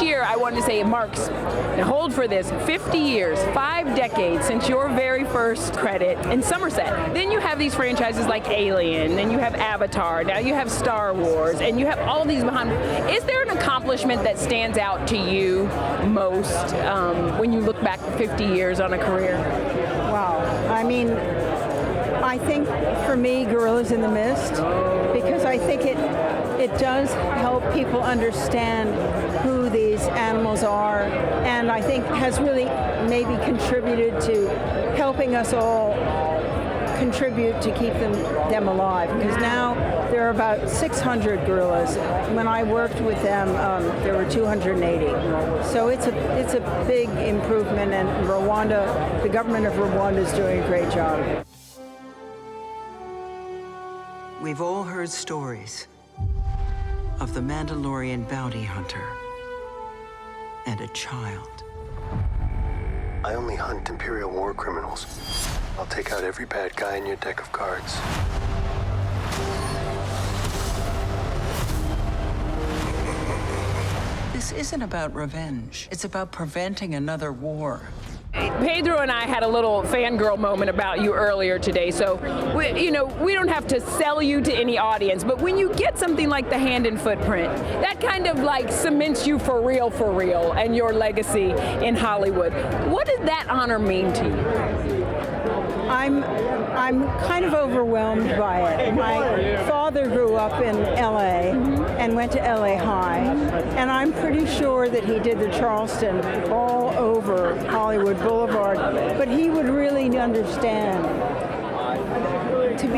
year, I wanted to say it marks, now hold for this, 50 years, 5 decades since your very first credit in Somerset. Then you have these franchises like Alien, and you have Avatar, now you have Star Wars, and you have all these behind. Is there an accomplishment that stands out to you most when you look back 50 years on a career? Wow. I mean, I think for me, Gorillas in the Mist, because I think it does help people understand who these animals are, and I think has really maybe contributed to helping us all contribute to keep them alive, because now there are about 600 gorillas. When I worked with them, there were 280. So it's a big improvement, and Rwanda, the government of Rwanda is doing a great job. We've all heard stories of the Mandalorian bounty hunter and a child. I only hunt Imperial war criminals. I'll take out every bad guy in your deck of cards. This isn't about revenge. It's about preventing another war. Pedro and I had a little fangirl moment about you earlier today, so we don't have to sell you to any audience, but when you get something like the Hand and Footprint, that kind of like cements you for real, and your legacy in Hollywood. What did that honor mean to you? I'm kind of overwhelmed by it. My father grew up in LA and went to LA High, and I'm pretty sure that he did the Charleston all over Hollywood Boulevard, but he would really understand to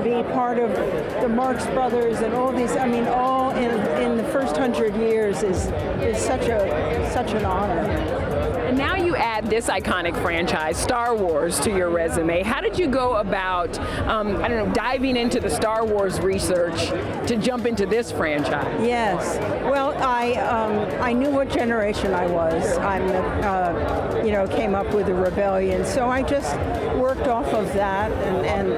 be part of the Marx Brothers and all these, I mean, all in the first 100 years is such an honor. And now you add this iconic franchise, Star Wars, to your resume. How did you go about, diving into the Star Wars research to jump into this franchise? Yes. Well, I knew what generation I was. Came up with the rebellion, so I just worked off of that, and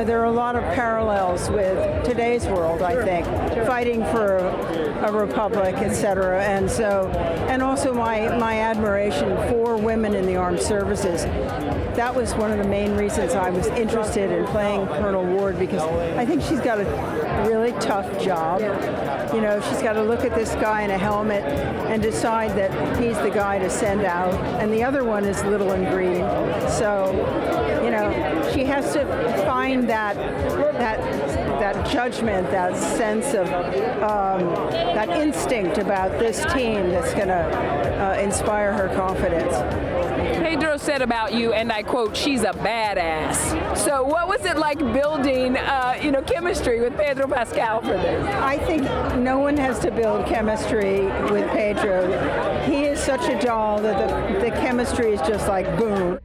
there are a lot of parallels with today's world, I think, fighting for a republic, etc. And also my admiration for women in the armed services. That was one of the main reasons I was interested in playing Colonel Ward, because I think she's got a really tough job. She's got to look at this guy in a helmet and decide that he's the guy to send out, and the other one is little and green. So, she has to find that judgment, that sense of that instinct about this team that's going to inspire her confidence. Pedro said about you, and I quote, "She's a badass." So what was it like building, chemistry with Pedro Pascal for this? I think no one has to build chemistry with Pedro. He is such a doll that the chemistry is just like boom.